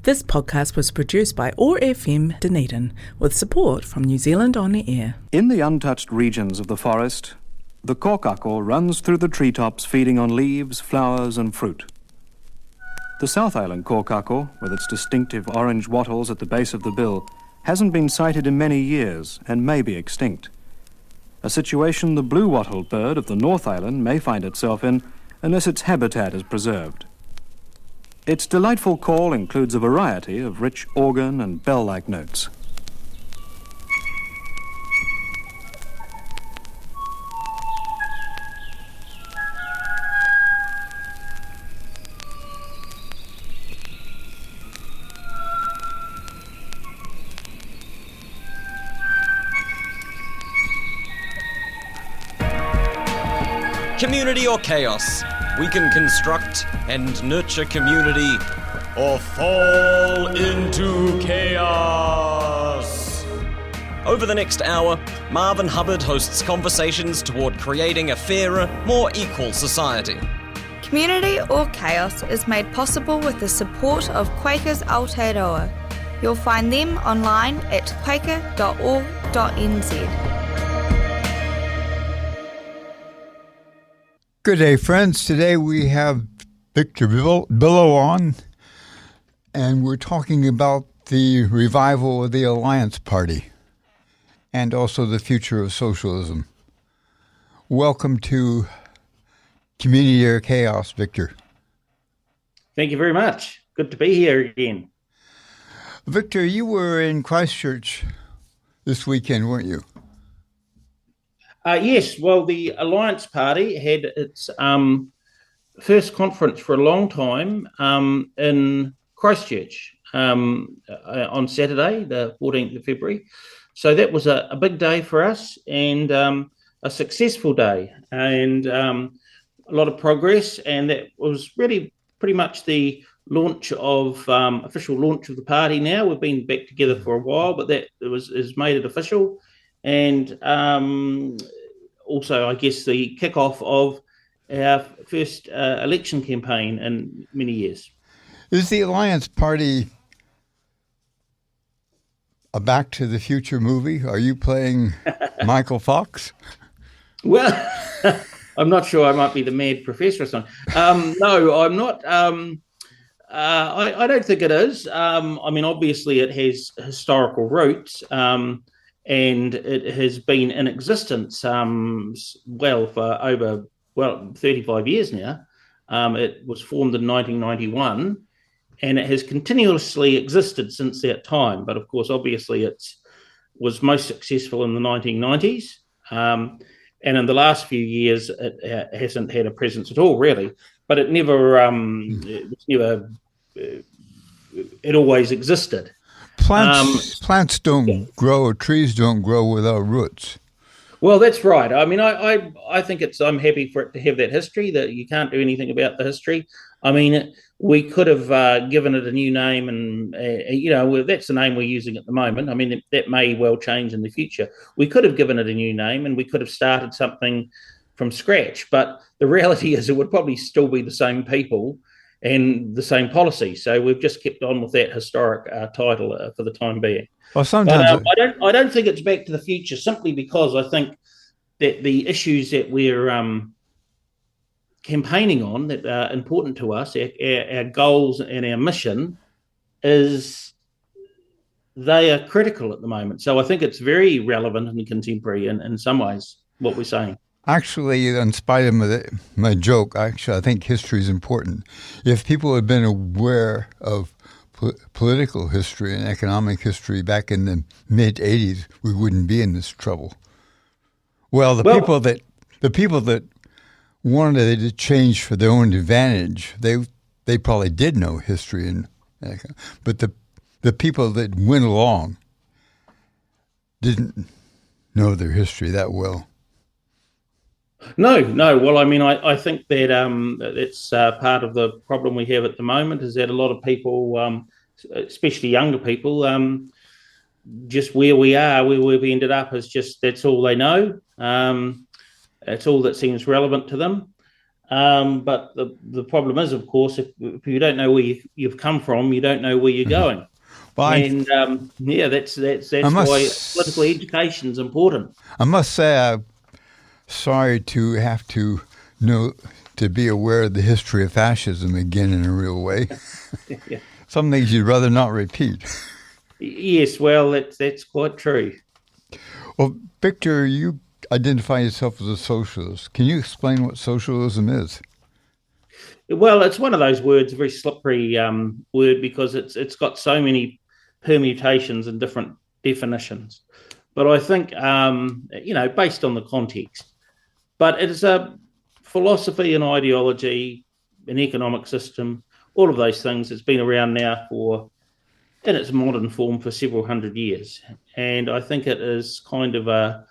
This podcast was produced by OAR FM Dunedin with support from New Zealand On the Air. In the untouched regions of the forest, the kōkako runs through the treetops feeding on leaves, flowers and fruit. The South Island kōkako, with its distinctive orange wattles at the base of the bill, hasn't been sighted in many years and may be extinct. A situation the blue-wattled bird of the North Island may find itself in unless its habitat is preserved. Its delightful call includes a variety of rich organ and bell-like notes. Community or chaos? We can construct and nurture community or fall into chaos. Over the next hour, Marvin Hubbard hosts conversations toward creating a fairer, more equal society. Community or Chaos is made possible with the support of Quakers Aotearoa. You'll find them online at quaker.org.nz. Good day, friends. Today we have Victor Billot on, and we're talking about the revival of the Alliance Party and also the future of socialism. Welcome to Community or Chaos, Victor. Thank you very much. Good to be here again. Victor, you were in Christchurch this weekend, weren't you? Yes, well, the Alliance Party had its first conference for a long time in Christchurch on Saturday, the 14th of February. So that was a big day for us and a successful day and a lot of progress. And that was really pretty much the launch of official launch of the party now. We've been back together for a while, but that has made it official. And also, I guess, the kickoff of our first election campaign in many years. Is the Alliance Party a Back to the Future movie? Are you playing Michael Fox? Well, I'm not sure. I might be the mad professor or something. No, I'm not. I don't think it is. I mean, obviously, it has historical roots. And it has been in existence, for over 35 years now. It was formed in 1991, and it has continuously existed since that time. But of course, obviously, it was most successful in the 1990s, and in the last few years, it hasn't had a presence at all, really. But it never, it always existed. Plants don't grow, or trees don't grow without roots. Well, that's right. I mean, I think I'm happy for it to have that history, that you can't do anything about the history. I mean, we could have given it a new name and, that's the name we're using at the moment. I mean, that may well change in the future. We could have given it a new name and we could have started something from scratch. But the reality is it would probably still be the same people and the same policy. So we've just kept on with that historic title for the time being. Well, sometimes I don't think it's Back to the Future, simply because I think that the issues that we're campaigning on that are important to us, our goals and our mission, they are critical at the moment. So I think it's very relevant and contemporary in some ways, what we're saying. Actually, in spite of my joke, I think history is important. If people had been aware of political history and economic history back in the mid-'80s, we wouldn't be in this trouble. Well, the people that wanted to change for their own advantage, they probably did know history, but the people that went along didn't know their history that well. No. Well, I mean, I think that it's part of the problem we have at the moment is that a lot of people, especially younger people, just where we are, where we've ended up is just that's all they know. It's all that seems relevant to them. But the problem is, of course, if you don't know where you've come from, you don't know where you're going. Well, And that's why political education is important. I must say, I'm sorry to have to know to be aware of the history of fascism again in a real way. Yeah. Some things you'd rather not repeat. Yes, well, that's quite true. Well, Victor, you identify yourself as a socialist. Can you explain what socialism is? Well, it's one of those words, a very slippery word, because it's got so many permutations and different definitions. But I think, based on the context, but it is a philosophy and ideology, an economic system, all of those things. It's been around now in its modern form for several hundred years. And I think it is kind of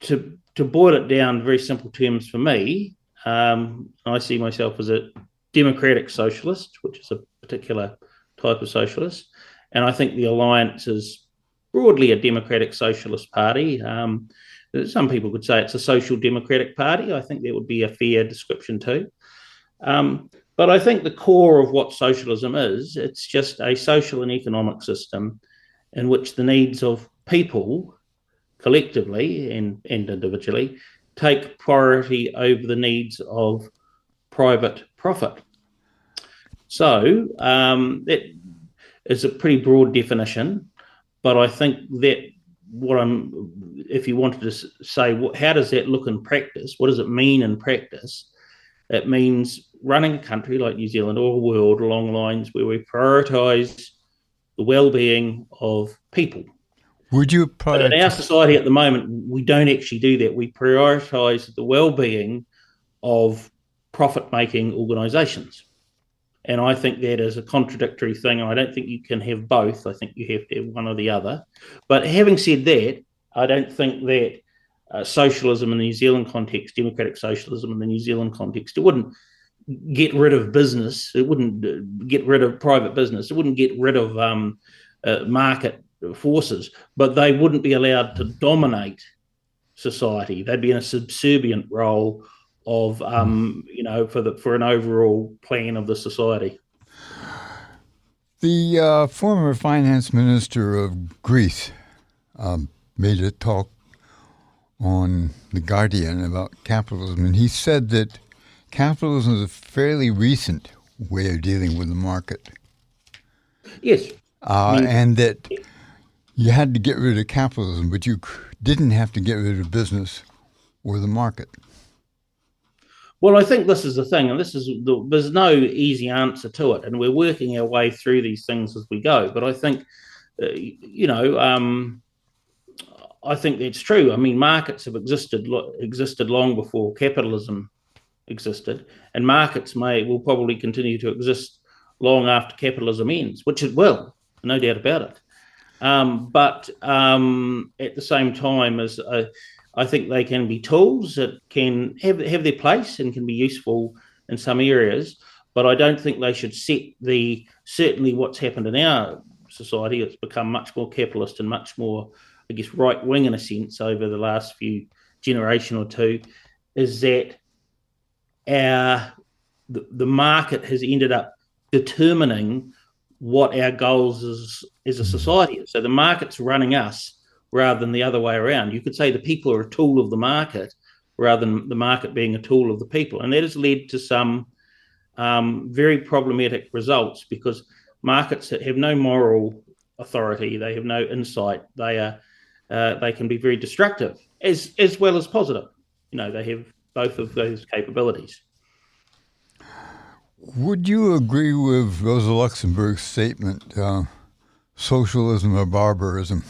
to boil it down very simple terms for me, I see myself as a democratic socialist, which is a particular type of socialist. And I think the Alliance is broadly a democratic socialist party. Some people could say it's a social democratic party. I think that would be a fair description too. But I think the core of what socialism is, it's just a social and economic system in which the needs of people collectively and individually take priority over the needs of private profit. So that is a pretty broad definition, but I think that if you wanted to say, how does that look in practice? What does it mean in practice? It means running a country like New Zealand or a world along lines where we prioritise the well-being of people. Would you But in our society at the moment, we don't actually do that. We prioritise the well-being of profit-making organisations. And I think that is a contradictory thing. I don't think you can have both. I think you have to have one or the other. But having said that, I don't think that socialism in the New Zealand context, democratic socialism in the New Zealand context, it wouldn't get rid of business. It wouldn't get rid of private business. It wouldn't get rid of market forces, but they wouldn't be allowed to dominate society. They'd be in a subservient role of, for an overall plan of the society. The former finance minister of Greece made a talk on The Guardian about capitalism, and he said that capitalism is a fairly recent way of dealing with the market. Yes. And that you had to get rid of capitalism, but you didn't have to get rid of business or the market. Well, I think this is the thing, and there's no easy answer to it, and we're working our way through these things as we go. But I think, I think that's true. I mean, markets have existed long before capitalism existed, and markets will probably continue to exist long after capitalism ends, which it will, no doubt about it. But at the same time, I think they can be tools that can have their place and can be useful in some areas, but I don't think they should certainly what's happened in our society. It's become much more capitalist and much more, I guess, right wing in a sense over the last few generation or two, is that the market has ended up determining what our goals as a society is. So the market's running us rather than the other way around. You could say the people are a tool of the market rather than the market being a tool of the people. And that has led to some very problematic results, because markets have no moral authority. They have no insight. They can be very destructive as well as positive. They have both of those capabilities. Would you agree with Rosa Luxemburg's statement, socialism or barbarism?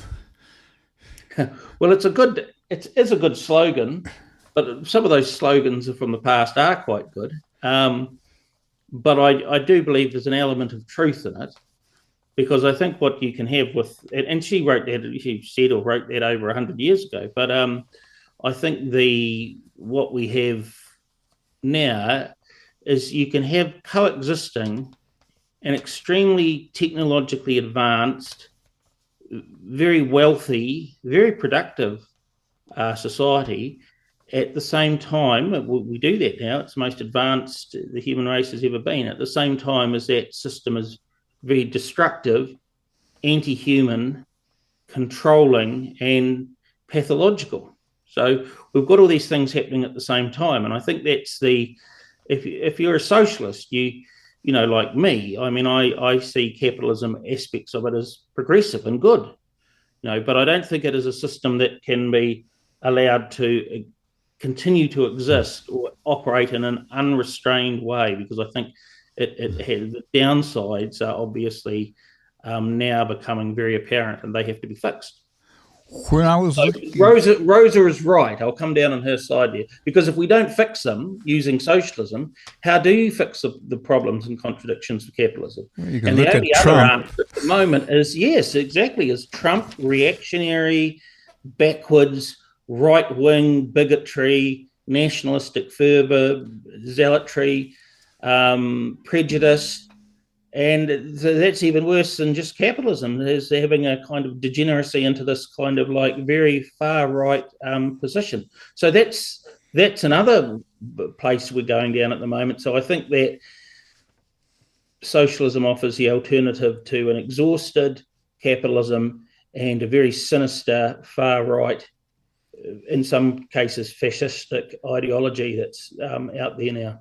Well, it's a good slogan, but some of those slogans from the past are quite good. But I do believe there's an element of truth in it, because I think what you can have and she wrote that over 100 years ago, but I think what we have now is you can have coexisting an extremely technologically advanced, very wealthy, very productive society at the same time, we do that now, it's the most advanced the human race has ever been, at the same time as that system is very destructive, anti-human, controlling, and pathological. So we've got all these things happening at the same time. And I think that's if you're a socialist, you know, like me, I mean, I see capitalism aspects of it as progressive and good, you know, but I don't think it is a system that can be allowed to continue to exist or operate in an unrestrained way, because I think it has the downsides are obviously now becoming very apparent, and they have to be fixed. When I was Rosa is right. I'll come down on her side there, because if we don't fix them using socialism, how do you fix the problems and contradictions of capitalism? You can and look the only at other Trump. answer at the moment is yes, exactly, is Trump reactionary, backwards, right-wing bigotry, nationalistic fervour, zealotry, prejudice. And so that's even worse than just capitalism, is having a kind of degeneracy into this kind of like very far right position. So that's another place we're going down at the moment. So I think that socialism offers the alternative to an exhausted capitalism and a very sinister far right, in some cases fascistic ideology that's out there now.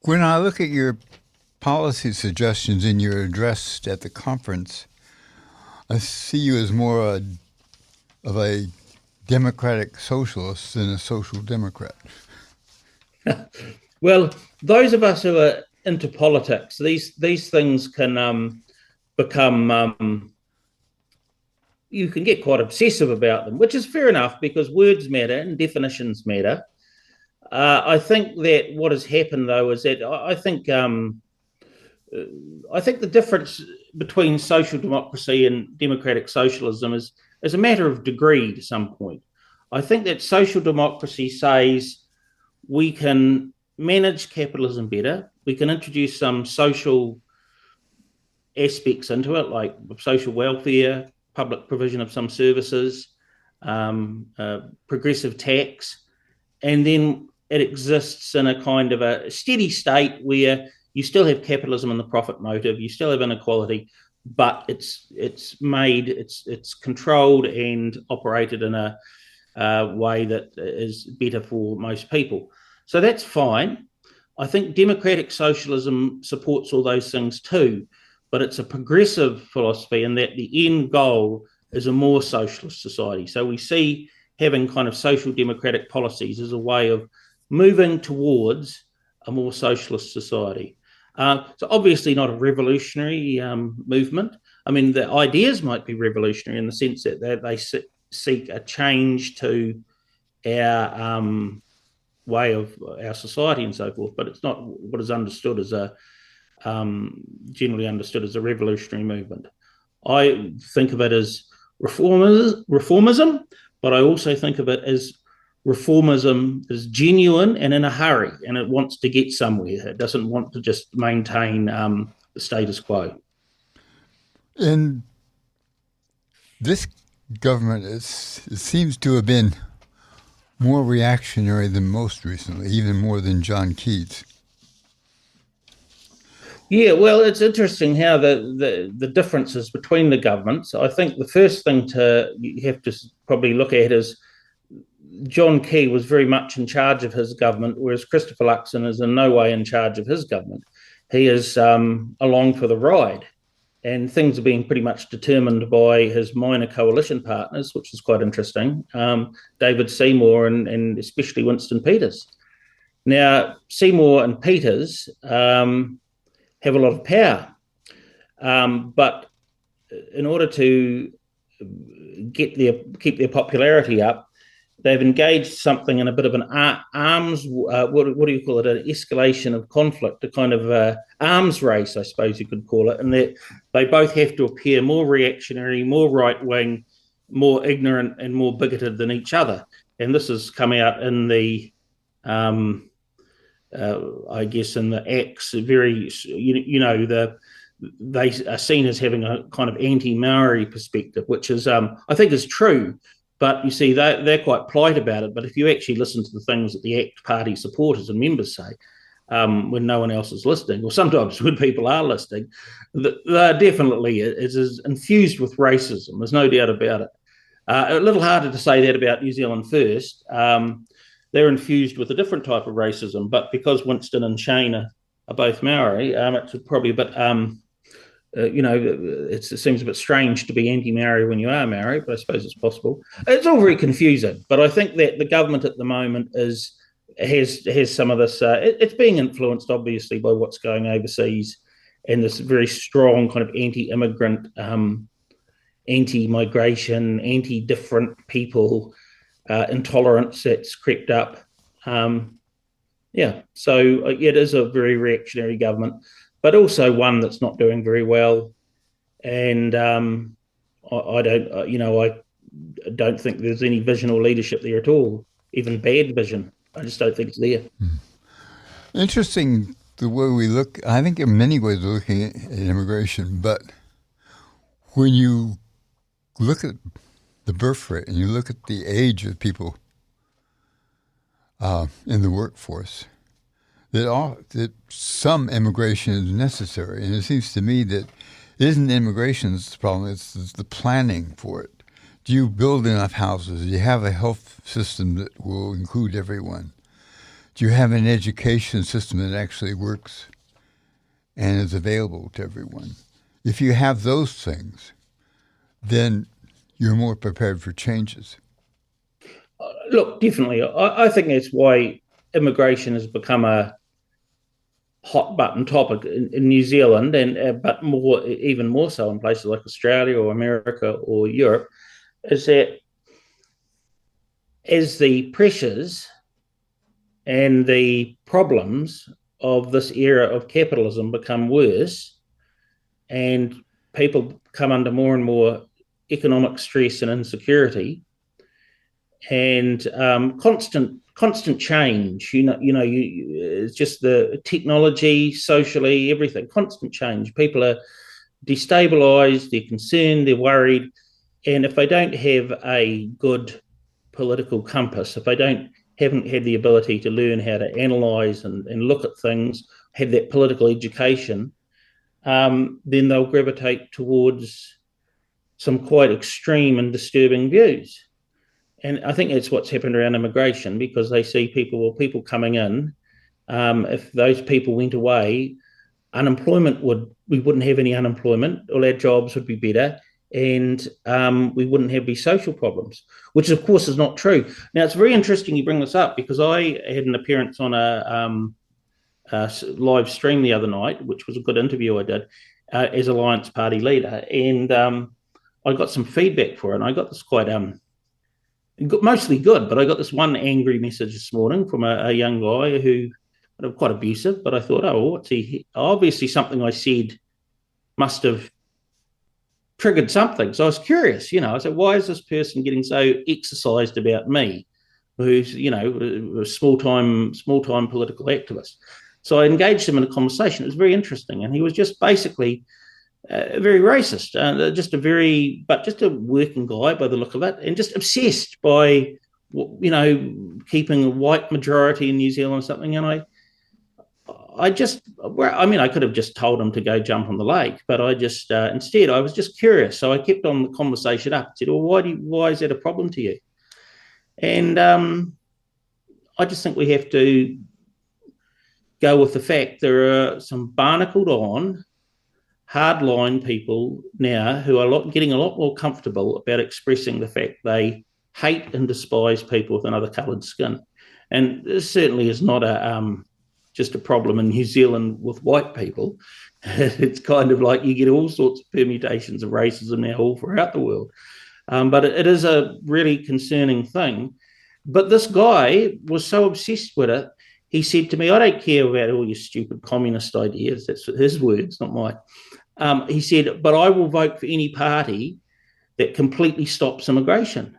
When I look at your policy suggestions in your address at the conference, I see you as more of a democratic socialist than a social democrat. Well, those of us who are into politics, these things can become you can get quite obsessive about them, which is fair enough because words matter and definitions matter. I think that what has happened, though, is that I think the difference between social democracy and democratic socialism is a matter of degree to some point. I think that social democracy says we can manage capitalism better, we can introduce some social aspects into it, like social welfare, public provision of some services, progressive tax, and then it exists in a kind of a steady state where you still have capitalism and the profit motive, you still have inequality, but it's controlled and operated in a way that is better for most people. So that's fine. I think democratic socialism supports all those things too, but it's a progressive philosophy in that the end goal is a more socialist society. So we see having kind of social democratic policies as a way of moving towards a more socialist society. So obviously not a revolutionary movement. I mean, the ideas might be revolutionary in the sense that they seek a change to our way of our society and so forth, but it's not what is understood as generally understood as a revolutionary movement. I think of it as reformism, but I also think of it as reformism is genuine and in a hurry, and it wants to get somewhere. It doesn't want to just maintain the status quo. And this government it seems to have been more reactionary than most recently, even more than John Keats. Yeah, well, it's interesting how the differences between the governments. I think the first thing you have to probably look at is John Key was very much in charge of his government, whereas Christopher Luxon is in no way in charge of his government. He is along for the ride, and things are being pretty much determined by his minor coalition partners, which is quite interesting, David Seymour and especially Winston Peters. Now, Seymour and Peters have a lot of power, but in order to keep their popularity up, they've engaged something in a bit of an arms, what do you call it, an escalation of conflict, a kind of arms race, I suppose you could call it, and that they both have to appear more reactionary, more right-wing, more ignorant and more bigoted than each other. And this has come out in the, I guess, in the acts, very, they are seen as having a kind of anti-Maori perspective, which is, I think is true. But you see, they're quite polite about it. But if you actually listen to the things that the ACT Party supporters and members say, when no one else is listening, or sometimes when people are listening, they're definitely, it is infused with racism. There's no doubt about it. A little harder to say that about New Zealand First. They're infused with a different type of racism, but because Winston and Shane are both Maori, it's probably a bit, it seems a bit strange to be anti-Maori when you are Maori, but I suppose it's possible. It's all very confusing, but I think that the government at the moment has some of this. It's being influenced, obviously, by what's going overseas and this very strong kind of anti-immigrant, anti-migration, anti-different people intolerance that's crept up. So it is a very reactionary government, but also one that's not doing very well. And I don't think there's any vision or leadership there at all, even bad vision. I just don't think it's there. Interesting the way we look. I think in many ways we're looking at immigration, but when you look at the birth rate and you look at the age of people in the workforce, that some immigration is necessary. And it seems to me that it isn't immigration's problem, it's the planning for it. Do you build enough houses? Do you have a health system that will include everyone? Do you have an education system that actually works and is available to everyone? If you have those things, then you're more prepared for changes. Look, definitely. I think that's why immigration has become a hot button topic in New Zealand, but even more so in places like Australia or America or Europe, is that as the pressures and the problems of this era of capitalism become worse and people come under more and more economic stress and insecurity and constant change, it's just the technology, socially, everything, constant change. People are destabilized, they're concerned, they're worried. And if they don't have a good political compass, if they haven't had the ability to learn how to analyse and look at things, have that political education, then they'll gravitate towards some quite extreme and disturbing views. And I think that's what's happened around immigration, because they see people coming in. If those people went away, we wouldn't have any unemployment, all our jobs would be better, and we wouldn't have these social problems, which of course is not true. Now, it's very interesting you bring this up, because I had an appearance on a live stream the other night, which was a good interview I did as Alliance Party leader, and I got some feedback for it, and I got this quite mostly good, but I got this one angry message this morning from a young guy who was quite abusive, but I thought, what's he? Obviously something I said must have triggered something. So I was curious, I said, why is this person getting so exercised about me, who's, a small-time political activist? So I engaged him in a conversation. It was very interesting. And he was just basically very racist, just a working guy by the look of it, and just obsessed by, keeping a white majority in New Zealand or something. And I could have just told him to go jump on the lake, but I just, instead, I was just curious. So I kept on the conversation up and said, well, why is that a problem to you? And I just think we have to go with the fact there are some barnacled on, hardline people now who are getting a lot more comfortable about expressing the fact they hate and despise people with another coloured skin. And this certainly is not just a problem in New Zealand with white people. It's kind of like you get all sorts of permutations of racism now all throughout the world. But it is a really concerning thing. But this guy was so obsessed with it, he said to me, I don't care about all your stupid communist ideas. That's his words, not mine. He said, but I will vote for any party that completely stops immigration.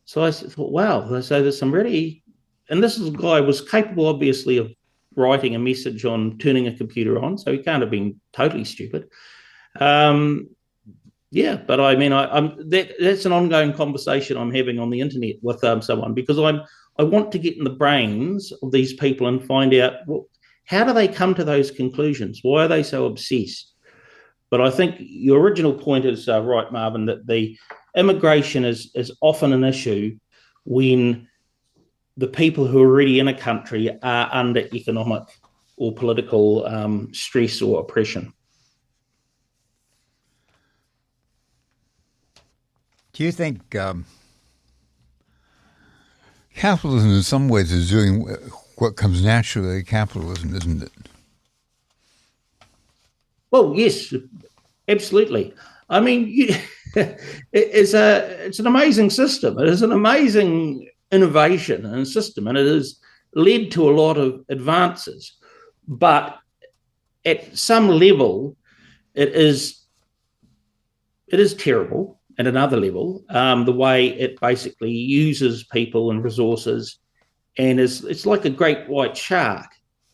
So I thought, wow, so there's some really, and this is a guy who was capable, obviously, of writing a message on turning a computer on, so he can't have been totally stupid. Yeah, but I mean, that's an ongoing conversation I'm having on the internet with someone, because I want to get in the brains of these people and find out how do they come to those conclusions? Why are they so obsessed? But I think your original point is right, Marvin, that the immigration is often an issue when the people who are already in a country are under economic or political stress or oppression. Do you think capitalism in some ways is doing what comes naturally to capitalism, isn't it? Well, yes, absolutely. I mean, it's an amazing system. It is an amazing innovation and system, and it has led to a lot of advances. But at some level, it is terrible. At another level, the way it basically uses people and resources, and it's like a great white shark.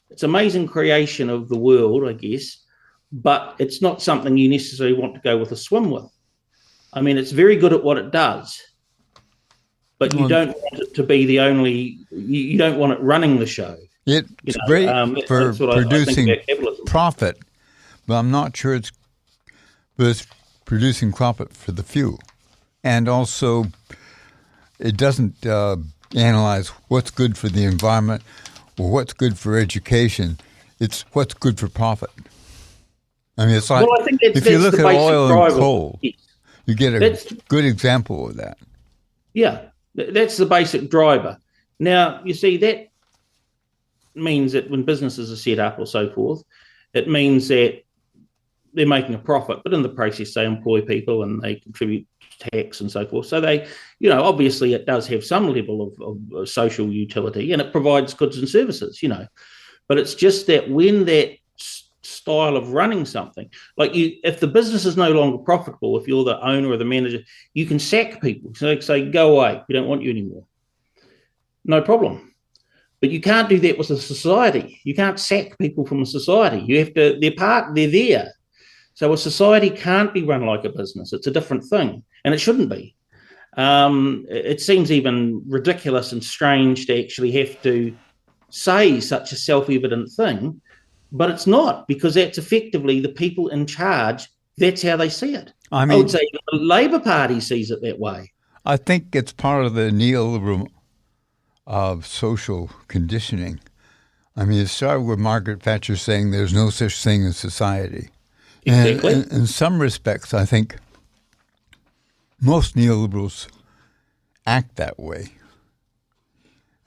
It's an amazing creation of the world, I guess, but it's not something you necessarily want to go with a swim with. I mean, it's very good at what it does, but you don't want it to be the only. You don't want it running the show. It's great for producing profit, but I'm not sure it's producing profit for the few. And also, it doesn't analyze what's good for the environment or what's good for education. It's what's good for profit. I mean, it's like, well, I think if you look at oil and coal, you get a good example of that. Yeah, that's the basic driver. Now, you see, that means that when businesses are set up or so forth, it means that they're making a profit, but in the process, they employ people and they contribute tax and so forth. So they, obviously it does have some level of social utility, and it provides goods and services, But it's just that when that style of running something, like if the business is no longer profitable, if you're the owner or the manager, you can sack people. So they say, go away, we don't want you anymore. No problem. But you can't do that with a society. You can't sack people from a society. You have to, they're there. So a society can't be run like a business. It's a different thing, and it shouldn't be. It seems even ridiculous and strange to actually have to say such a self-evident thing, but it's not, because that's effectively the people in charge. That's how they see it. I would say the Labour Party sees it that way. I think it's part of the neoliberal of social conditioning. I mean, it started with Margaret Thatcher saying there's no such thing as society. Exactly. And in some respects, I think most neoliberals act that way.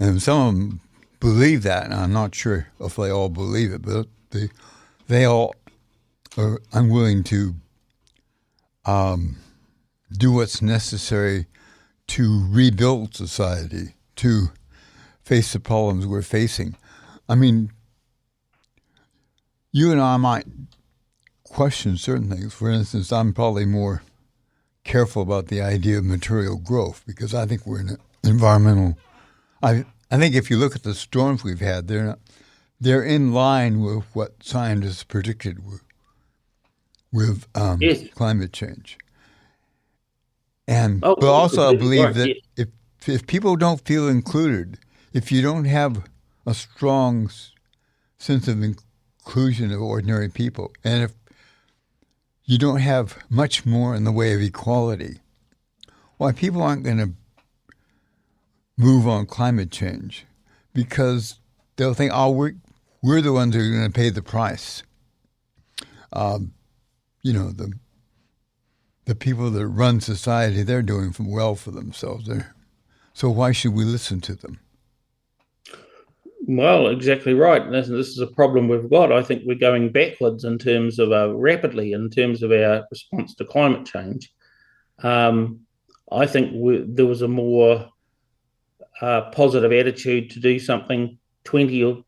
And some of them believe that, and I'm not sure if they all believe it, but they all are unwilling to do what's necessary to rebuild society, to face the problems we're facing. I mean, you and I might question certain things. For instance, I'm probably more careful about the idea of material growth, because I think we're in an environmental. I think if you look at the storms we've had, they're in line with what scientists predicted with yes. climate change. But also I believe that if people don't feel included, if you don't have a strong sense of inclusion of ordinary people, and if you don't have much more in the way of equality, why people aren't going to move on climate change, because they'll think, we're the ones who are going to pay the price. The people that run society, they're doing well for themselves. So why should we listen to them? Well, exactly right. This is a problem we've got. I think we're going backwards in terms of rapidly in terms of our response to climate change. I think there was a more positive attitude to do something 20 or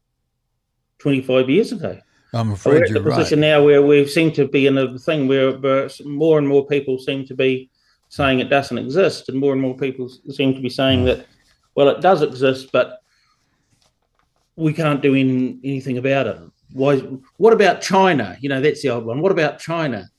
25 years ago. I'm afraid you're right. We're at the position now where we seem to be in a thing where more and more people seem to be saying it doesn't exist, and more people seem to be saying that, well, it does exist, but we can't do anything about it. Why? What about China? That's the old one. What about China?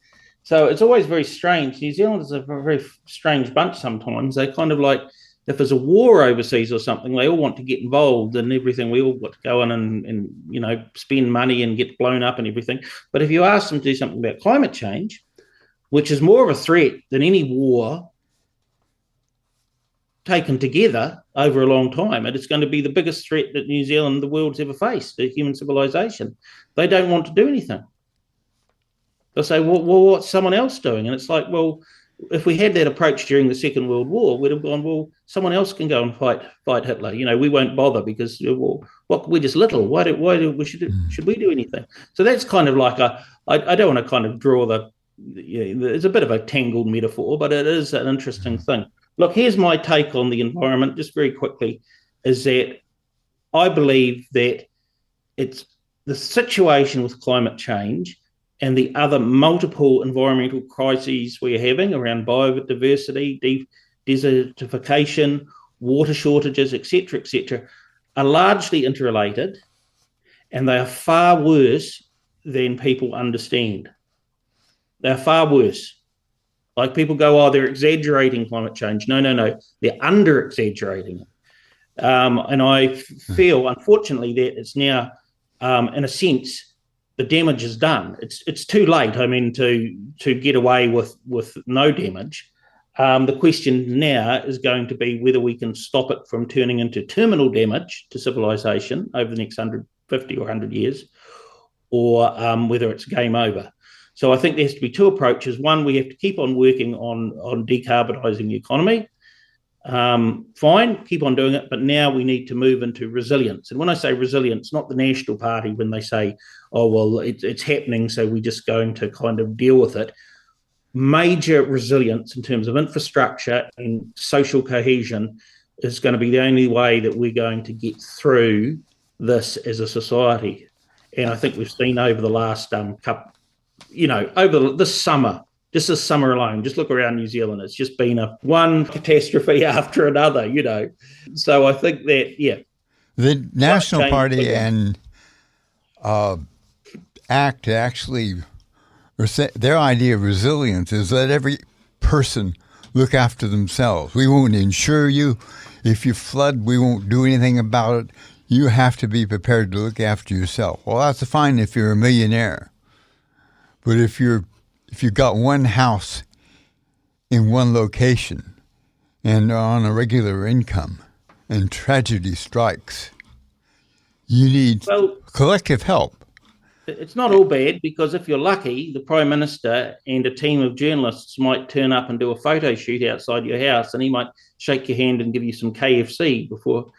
So it's always very strange. New Zealanders are a very strange bunch sometimes. They kind of like, if there's a war overseas or something, they all want to get involved in everything. We all want to go in and spend money and get blown up and everything. But if you ask them to do something about climate change, which is more of a threat than any war taken together over a long time, and it's going to be the biggest threat that New Zealand, the world's ever faced, to human civilization, they don't want to do anything. They'll say, well, what's someone else doing? And it's like, well, if we had that approach during the Second World War, we'd have gone, well, someone else can go and fight Hitler. We won't bother because, well, we're just little. Why should we do anything? So that's kind of like I don't want to kind of draw it's a bit of a tangled metaphor, but it is an interesting thing. Look, here's my take on the environment, just very quickly, is that I believe that it's the situation with climate change and the other multiple environmental crises we're having around biodiversity, desertification, water shortages, etc., are largely interrelated, and they are far worse than people understand. They're far worse. Like people go, they're exaggerating climate change. No. They're under-exaggerating it. And I feel, unfortunately, that it's now, in a sense, the damage is done. It's too late, to get away with no damage. The question now is going to be whether we can stop it from turning into terminal damage to civilization over the next 150 or 100 years, or whether it's game over. So I think there has to be two approaches. One, we have to keep on working on decarbonising the economy. Fine, keep on doing it, but now we need to move into resilience. And when I say resilience, not the National Party when they say, oh, well, it's happening, so we're just going to kind of deal with it. Major resilience in terms of infrastructure and social cohesion is going to be the only way that we're going to get through this as a society. And I think we've seen over the last this summer, just this summer alone, just look around New Zealand, it's just been one catastrophe after another, So I think that, the National Party and ACT actually, their idea of resilience is let every person look after themselves. We won't insure you. If you flood, we won't do anything about it. You have to be prepared to look after yourself. Well, that's fine if you're a millionaire. But if you've got one house in one location and are on a regular income and tragedy strikes, you need collective help. It's not all bad, because if you're lucky, the Prime Minister and a team of journalists might turn up and do a photo shoot outside your house, and he might shake your hand and give you some KFC before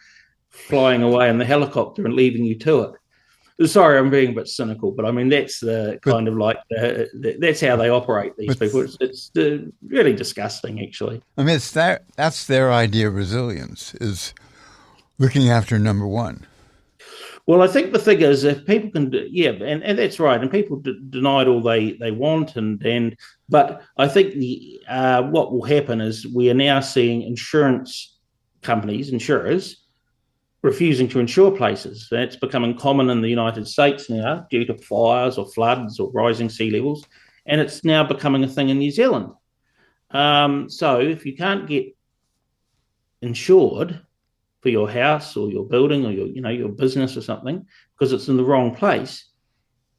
flying away in the helicopter and leaving you to it. Sorry, I'm being a bit cynical, but that's the kind of like that's how they operate. These people. It's really disgusting, actually. That's their idea of resilience, is looking after number one. Well, I think the thing is, if people can, and that's right, and people deny it all they want, but I think what will happen is we are now seeing insurers, refusing to insure places. That's becoming common in the United States now due to fires or floods or rising sea levels, and it's now becoming a thing in New Zealand. So if you can't get insured for your house or your building or your business or something because it's in the wrong place,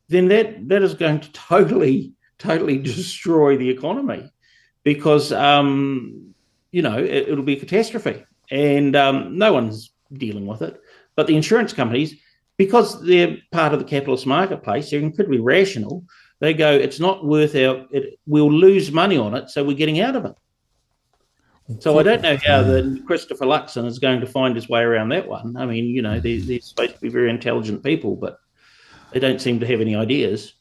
then that is going to totally destroy the economy, because it'll be a catastrophe, and no one's dealing with it. But the insurance companies, because they're part of the capitalist marketplace, they're incredibly rational. They go, it's not worth we'll lose money on it, so we're getting out of it. So I don't know how Christopher Luxon is going to find his way around that one. They're supposed to be very intelligent people, but they don't seem to have any ideas.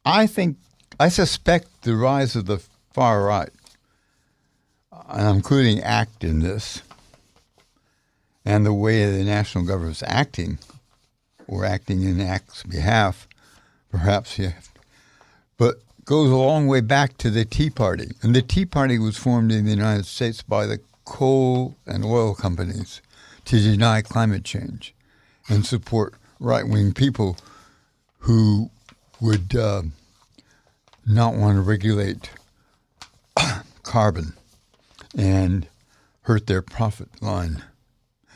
I suspect the rise of the far right, and I'm including ACT in this, and the way the national government is acting, or acting in ACT's behalf, perhaps, but goes a long way back to the Tea Party. And the Tea Party was formed in the United States by the coal and oil companies to deny climate change and support right-wing people who would not want to regulate carbon and hurt their profit line.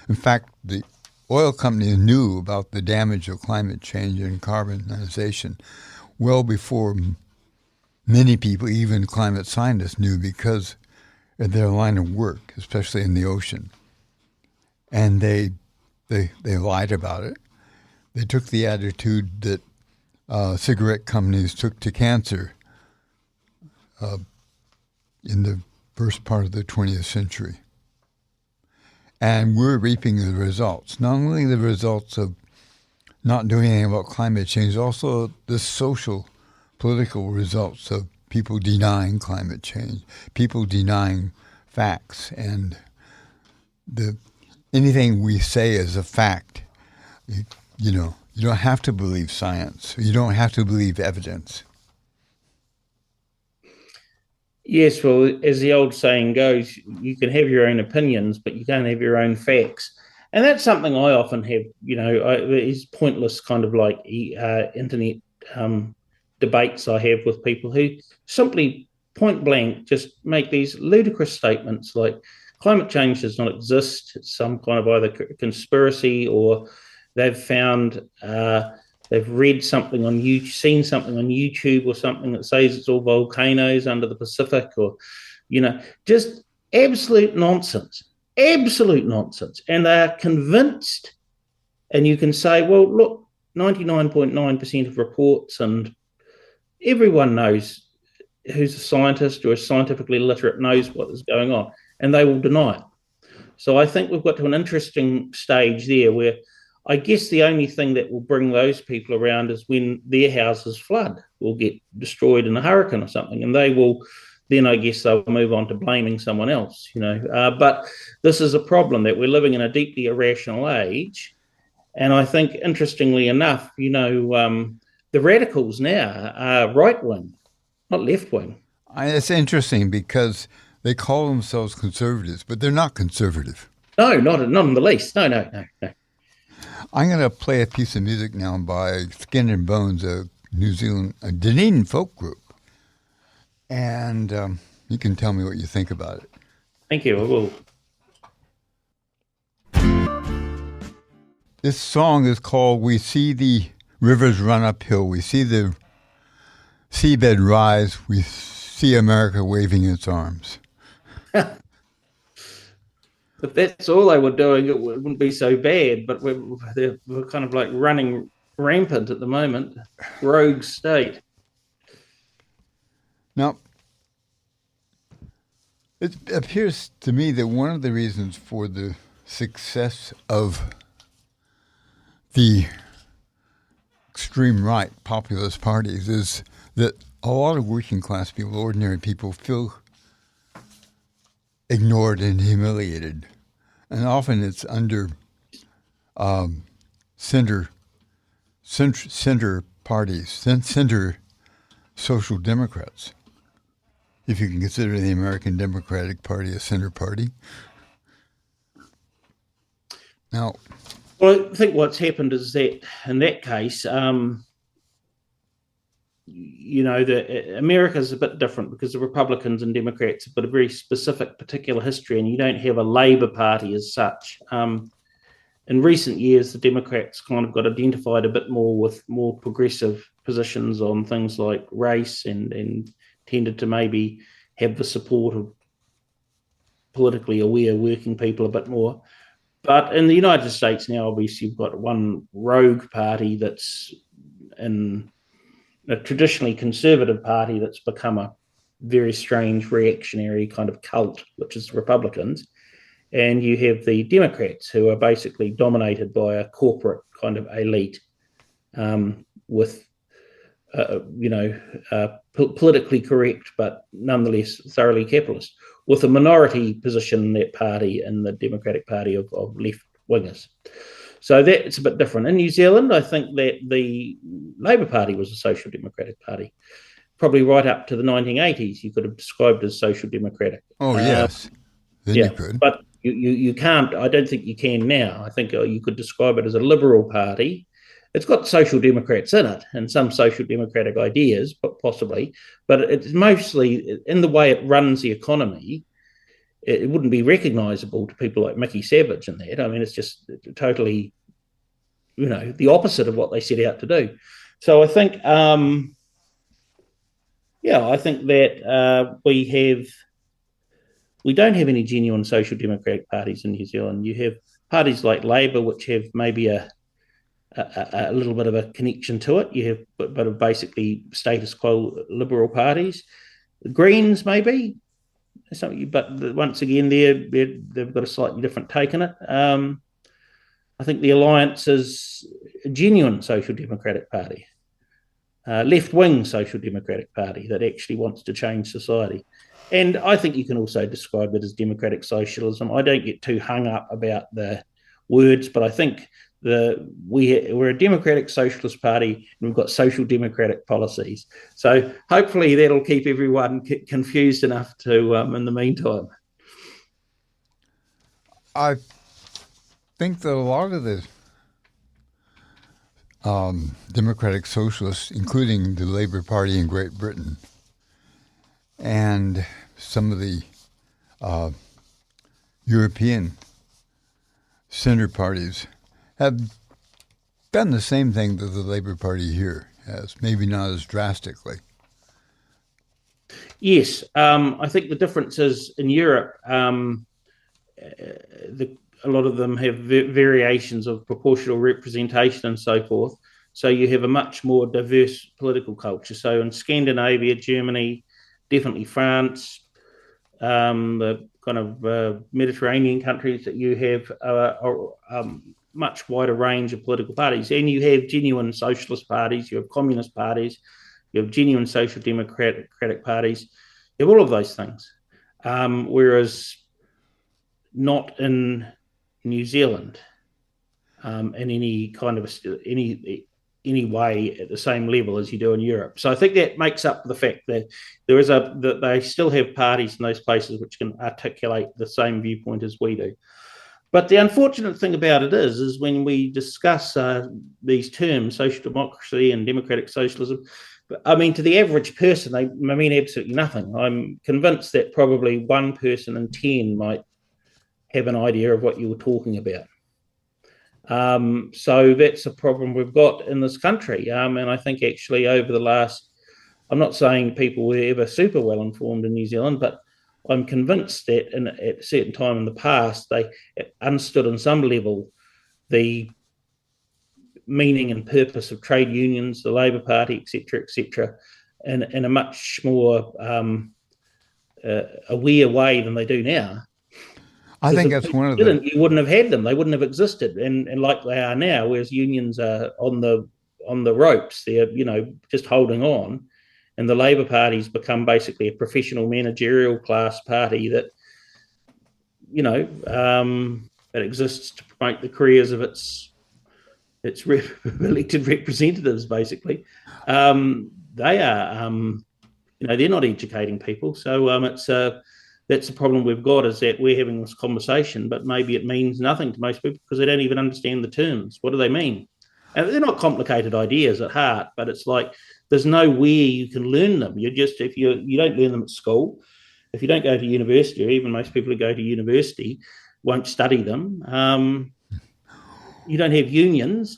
In fact, the oil companies knew about the damage of climate change and carbonization well before many people, even climate scientists, knew because of their line of work, especially in the ocean. And they lied about it. They took the attitude that cigarette companies took to cancer in the first part of the 20th century. And we're reaping the results, not only the results of not doing anything about climate change, also the social, political results of people denying climate change, people denying facts. And anything we say is a fact. You don't have to believe science. You don't have to believe evidence. Yes, well, as the old saying goes, you can have your own opinions, but you can't have your own facts. And that's something I often have, these pointless kind of like internet debates I have with people who simply point blank just make these ludicrous statements like climate change does not exist. It's some kind of either conspiracy, or they've found, they've read something on YouTube, seen something on YouTube or something that says it's all volcanoes under the Pacific, or, just absolute nonsense. And they're convinced. And you can say, well, look, 99.9% of reports, and everyone knows who's a scientist or is scientifically literate knows what is going on, and they will deny it. So I think we've got to an interesting stage there where I guess the only thing that will bring those people around is when their houses flood or get destroyed in a hurricane or something, and they will then, I guess, they'll move on to blaming someone else, But this is a problem that we're living in a deeply irrational age. And I think, interestingly enough, the radicals now are right-wing, not left-wing. It's interesting because they call themselves conservatives, but they're not conservative. No, not in the least. No. I'm going to play a piece of music now by Skin and Bones, a New Zealand, a Dunedin folk group. And you can tell me what you think about it. Thank you, I will. This song is called We See the Rivers Run Uphill. We see the seabed rise. We see America waving its arms. If that's all they were doing, it wouldn't be so bad. But we're kind of like running rampant at the moment. Rogue state. Now, it appears to me that one of the reasons for the success of the extreme right populist parties is that a lot of working class people, ordinary people, feel ignored and humiliated. And often it's under center parties, center social democrats, if you can consider the American Democratic Party a center party. Now, well, I think what's happened is that in that case, America's a bit different because the Republicans and Democrats have got a very specific, particular history, and you don't have a Labour Party as such. In recent years, the Democrats kind of got identified a bit more with more progressive positions on things like race and tended to maybe have the support of politically aware working people a bit more. But in the United States now, obviously, you've got one rogue party that's in a traditionally conservative party that's become a very strange reactionary kind of cult, which is the Republicans. And you have the Democrats, who are basically dominated by a corporate kind of elite with, politically correct, but nonetheless thoroughly capitalist, with a minority position in that party, in the Democratic Party, of left-wingers. So that's a bit different. In New Zealand, I think that the Labour Party was a social democratic party. Probably right up to the 1980s, you could have described as social democratic. Oh, yes. Then yeah, you could. But you can't, I don't think you can now. I think you could describe it as a liberal party it's got social democrats in it and some social democratic ideas, but possibly, but it's mostly in the way it runs the economy. It wouldn't be recognisable to people like Mickey Savage in that. I mean, it's just totally, the opposite of what they set out to do. So I think, I think that we don't have any genuine social democratic parties in New Zealand. You have parties like Labour, which have maybe a little bit of a connection to it. You have but of basically status quo liberal parties. The Greens, maybe. But once again, they've got a slightly different take on it. I think the Alliance is a genuine social democratic party, left-wing social democratic party that actually wants to change society. And I think you can also describe it as democratic socialism. I don't get too hung up about the words, but I think we're a democratic socialist party and we've got social democratic policies. So hopefully that'll keep everyone confused enough to, in the meantime. I think that a lot of the democratic socialists, including the Labour Party in Great Britain and some of the European centre parties, have done the same thing that the Labour Party here has, maybe not as drastically. Yes, I think the difference is in Europe, a lot of them have variations of proportional representation and so forth. So you have a much more diverse political culture. So in Scandinavia, Germany, definitely France, the kind of Mediterranean countries that you have are much wider range of political parties. And you have genuine socialist parties, you have communist parties, you have genuine social democratic parties. You have all of those things. Whereas not in New Zealand in any kind of any way at the same level as you do in Europe. So I think that makes up the fact that that they still have parties in those places which can articulate the same viewpoint as we do. But the unfortunate thing about it is when we discuss these terms, social democracy and democratic socialism, I mean, to the average person, they mean absolutely nothing. I'm convinced that probably 1 person in 10 might have an idea of what you were talking about. So that's a problem we've got in this country. And I think actually over the last, I'm not saying people were ever super well informed in New Zealand, but I'm convinced that at a certain time in the past, they understood on some level the meaning and purpose of trade unions, the Labour Party, et cetera, in a much more aware way than they do now. I think that's one of the... You wouldn't have had them. They wouldn't have existed, and like they are now, whereas unions are on the ropes. They're just holding on, and the Labour Party's become basically a professional managerial class party that it exists to promote the careers of its elected representatives. Basically, they are they're not educating people. So that's the problem we've got, is that we're having this conversation, but maybe it means nothing to most people because they don't even understand the terms. What do they mean? And they're not complicated ideas at heart, but it's like there's nowhere you can learn them. If you don't learn them at school, if you don't go to university, or even most people who go to university won't study them. You don't have unions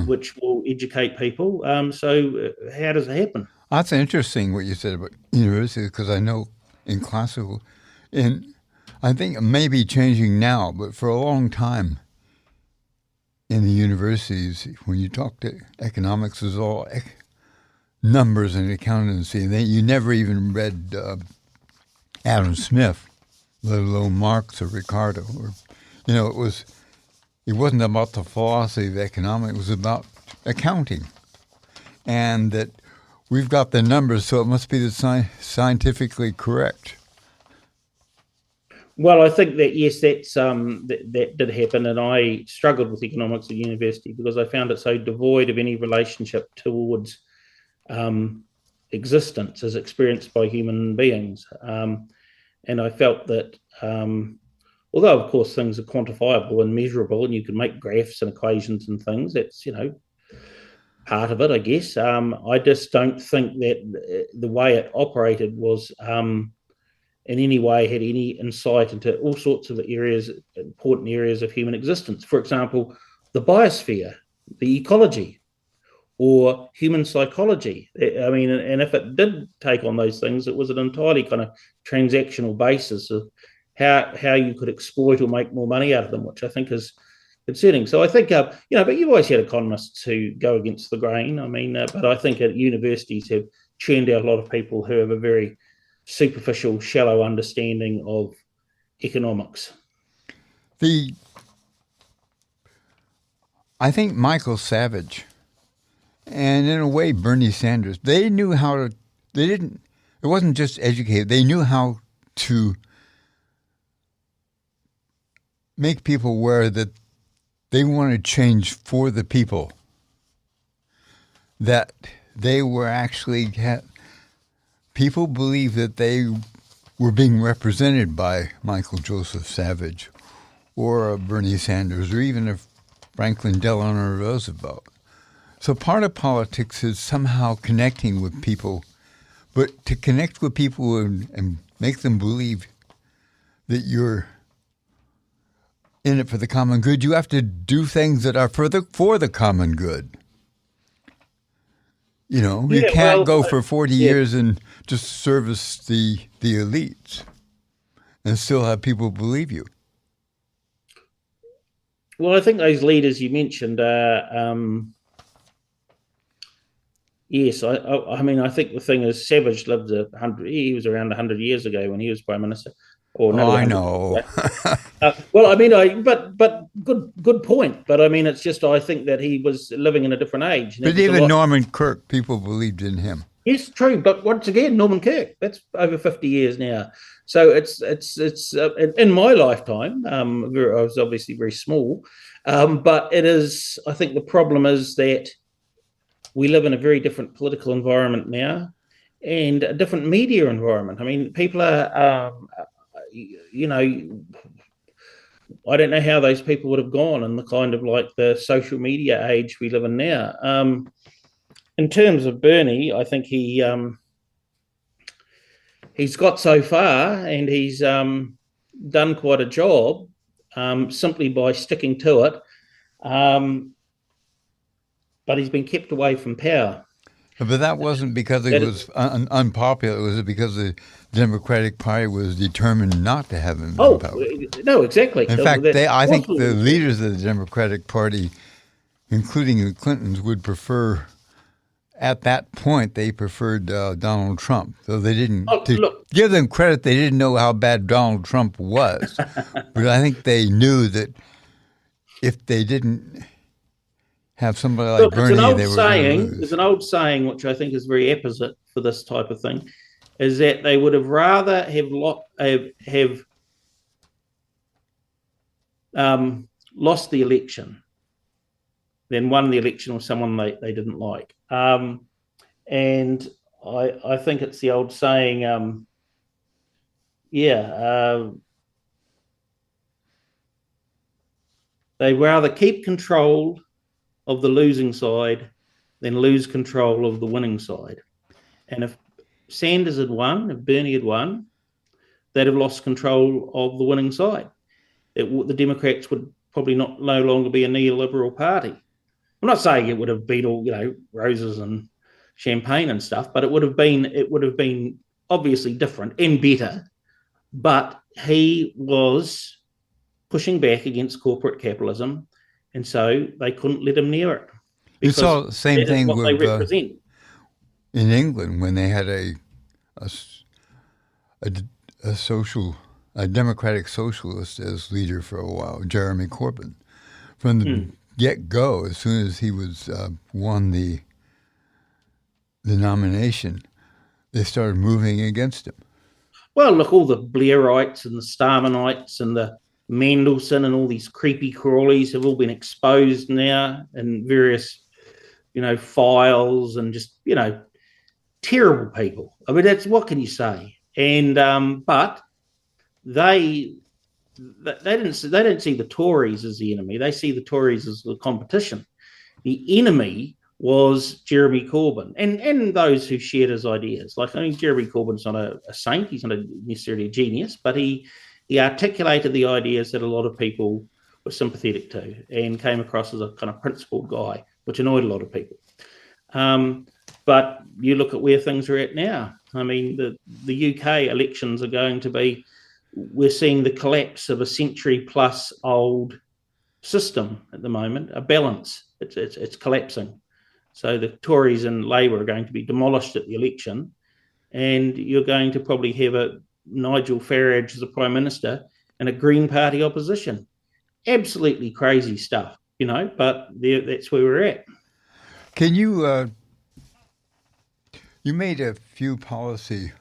which will educate people. So how does it happen? That's interesting what you said about university, because I know in classical, and I think it may be changing now, but for a long time in the universities, when you talk to economics, it's all numbers and accountancy. And you never even read Adam Smith, let alone Marx or Ricardo. It wasn't about the philosophy of economics. It was about accounting, and that we've got the numbers, so it must be the scientifically correct. Well, I think that, yes, that did happen, and I struggled with economics at university because I found it so devoid of any relationship towards existence as experienced by human beings. And I felt that, although, of course, things are quantifiable and measurable, and you can make graphs and equations and things, that's, part of it, I guess. I just don't think that the way it operated was in any way had any insight into all sorts of areas, important areas of human existence. For example, the biosphere, the ecology, or human psychology. I mean, and if it did take on those things, it was an entirely kind of transactional basis of how you could exploit or make more money out of them, which I think is concerning. So I think, but you've always had economists who go against the grain. I mean, but I think at universities have churned out a lot of people who have a very superficial, shallow understanding of economics. I think Michael Savage and in a way Bernie Sanders, they knew how to, it wasn't just educated, they knew how to make people aware that they wanted change for the people, that they were actually, people believed that they were being represented by Michael Joseph Savage or Bernie Sanders or even a Franklin Delano Roosevelt. So part of politics is somehow connecting with people, but to connect with people and make them believe that you're in it for the common good, you have to do things that are for the common good. You can't go for 40 years and just service the elites and still have people believe you. Well, I think those leaders you mentioned yes, I mean, I think the thing is, Savage lived 100. He was around 100 years ago when he was Prime Minister. I know. Well, I mean, but good point. But I mean, it's just I think that he was living in a different age. But even Norman Kirk, people believed in him. Yes, true. But once again, Norman Kirk, that's over 50 years now. So it's in my lifetime. I was obviously very small, but it is. I think the problem is that we live in a very different political environment now, and a different media environment. I mean, people are. I don't know how those people would have gone in the kind of like the social media age we live in now. In terms of Bernie, I think he's got so far and he's done quite a job simply by sticking to it. But he's been kept away from power. But that wasn't because it was unpopular. It was because the Democratic Party was determined not to have him in power. No, exactly. In fact, I think the leaders of the Democratic Party, including the Clintons, would prefer, at that point, they preferred Donald Trump. So they didn't, give them credit, they didn't know how bad Donald Trump was. But I think they knew that if they didn't have somebody like Bernie, they were going to lose. There's an old saying, which I think is very apposite for this type of thing, is that they would have rather have lost the election than won the election with someone they didn't like. And I think it's the old saying, they rather keep control of the losing side than lose control of the winning side. And if Sanders had won, if Bernie had won, they'd have lost control of the winning side. The Democrats would probably no longer be a neoliberal party. I'm not saying it would have been all roses and champagne and stuff, but it would have been obviously different and better. But he was pushing back against corporate capitalism, and so they couldn't let him near it. You saw the same thing with in England when they had a democratic socialist as leader for a while, Jeremy Corbyn. From the get-go, as soon as he was won the nomination, they started moving against him. Well, look, all the Blairites and the Starmanites and the Mandelson and all these creepy crawlies have all been exposed now in various, files and just, terrible people. I mean, that's what can you say? And but they don't see the Tories as the enemy. They see the Tories as the competition. The enemy was Jeremy Corbyn and those who shared his ideas. Like, I mean, Jeremy Corbyn's not a saint, he's not necessarily a genius, but he articulated the ideas that a lot of people were sympathetic to and came across as a kind of principled guy, which annoyed a lot of people. But you look at where things are at now. I mean, the UK elections are going to be, we're seeing the collapse of a century-plus old system at the moment, a balance. It's collapsing. So the Tories and Labour are going to be demolished at the election, and you're going to probably have a Nigel Farage as a Prime Minister and a Green Party opposition. Absolutely crazy stuff, but that's where we're at. Can you, you made a few policy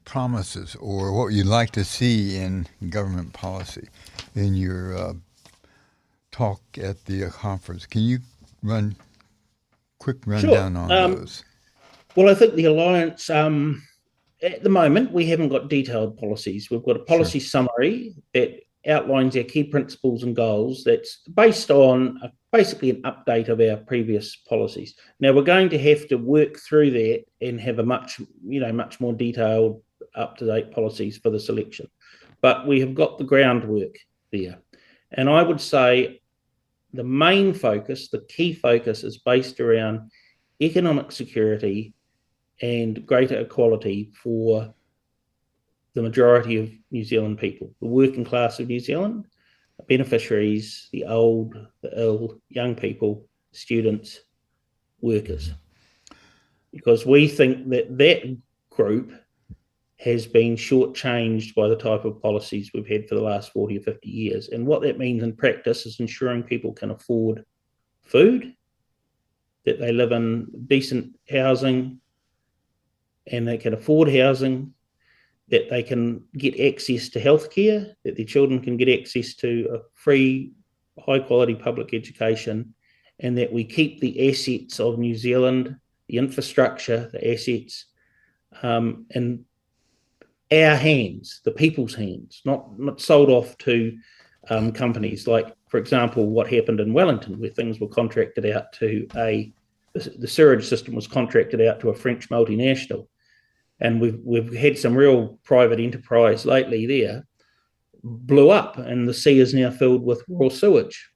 promises or what you'd like to see in government policy in your talk at the conference. Can you quick rundown on those? Well, I think the Alliance, at the moment, we haven't got detailed policies. We've got a policy summary that outlines our key principles and goals that's based on basically an update of our previous policies. Now, we're going to have to work through that and have a much more detailed, up-to-date policies for this election. But we have got the groundwork there. And I would say the main focus, the key focus, is based around economic security and greater equality for the majority of New Zealand people, the working class of New Zealand, beneficiaries, the old, the ill, young people, students, workers. Because we think that group has been shortchanged by the type of policies we've had for the last 40 or 50 years. And what that means in practice is ensuring people can afford food, that they live in decent housing, and they can afford housing, that they can get access to healthcare, that their children can get access to a free, high-quality public education, and that we keep the assets of New Zealand, the infrastructure, the assets, in our hands, the people's hands, not sold off to companies like, for example, what happened in Wellington, where things were contracted out to the sewage system was contracted out to a French multinational. And we've had some real private enterprise lately there, blew up, and the sea is now filled with raw sewage.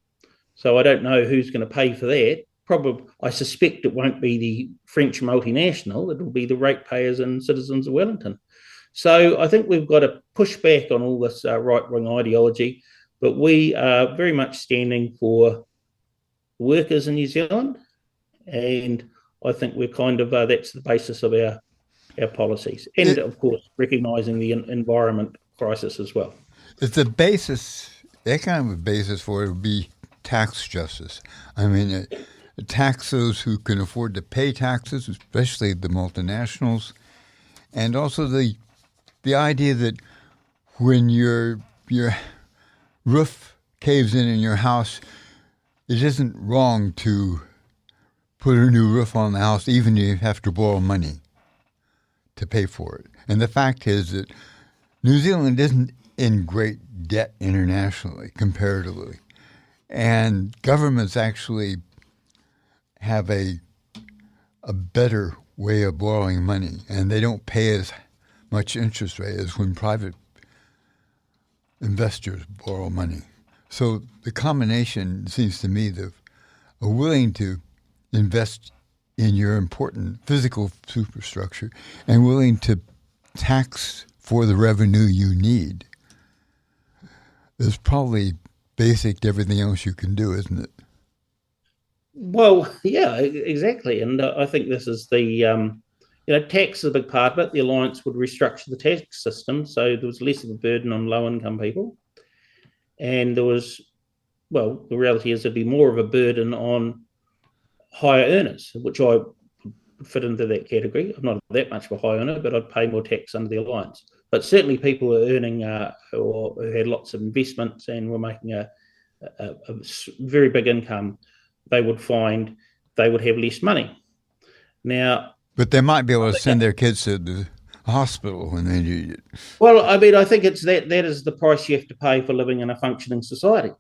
So I don't know who's going to pay for that. Probably, I suspect it won't be the French multinational, it'll be the ratepayers and citizens of Wellington. So I think we've got to push back on all this right-wing ideology, but we are very much standing for workers in New Zealand, and I think we're kind of, that's the basis of our policies, and of course recognising the environment crisis as well. It's the basis, economic basis for it would be tax justice. I mean, tax those who can afford to pay taxes, especially the multinationals, and also the idea that when your roof caves in your house, it isn't wrong to put a new roof on the house, even if you have to borrow money to pay for it. And the fact is that New Zealand isn't in great debt internationally, comparatively. And governments actually have a better way of borrowing money, and they don't pay as much interest rate as when private investors borrow money. So the combination seems to me that are willing to invest in your important physical superstructure and willing to tax for the revenue you need is probably basic to everything else you can do, isn't it? Well, yeah, exactly. And I think this is the, tax is a big part of it. The Alliance would restructure the tax system so there was less of a burden on low-income people. And there was, well, the reality is there'd be more of a burden on higher earners, which I would fit into that category. I'm not that much of a high earner, but I'd pay more tax under the Alliance. But certainly people who are earning or who had lots of investments and were making a very big income, they would find they would have less money. Now, but they might be able to send their kids to the hospital when they need it. Well, I mean, I think it's that is the price you have to pay for living in a functioning society.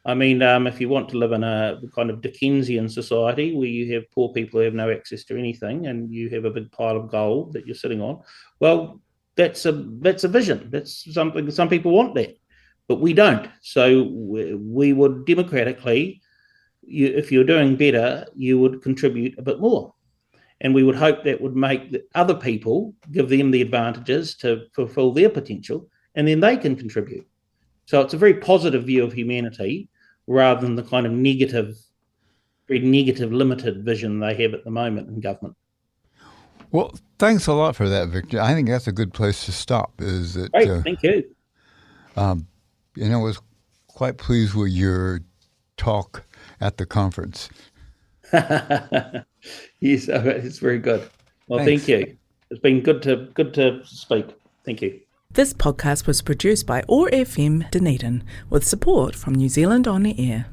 I mean, if you want to live in a kind of Dickensian society where you have poor people who have no access to anything and you have a big pile of gold that you're sitting on, well, that's a vision. That's something some people want that, but we don't. So we would democratically, if you're doing better, you would contribute a bit more. And we would hope that would make the other people, give them the advantages to fulfill their potential, and then they can contribute. So it's a very positive view of humanity rather than the kind of very negative, limited vision they have at the moment in government. Well, thanks a lot for that, Victor. I think that's a good place to stop. Is that Great, thank you. I was quite pleased with your talk at the conference. Yes, it's very good. Well, Thanks. Thank you. It's been good to speak. Thank you. This podcast was produced by OAR FM Dunedin with support from New Zealand On the Air.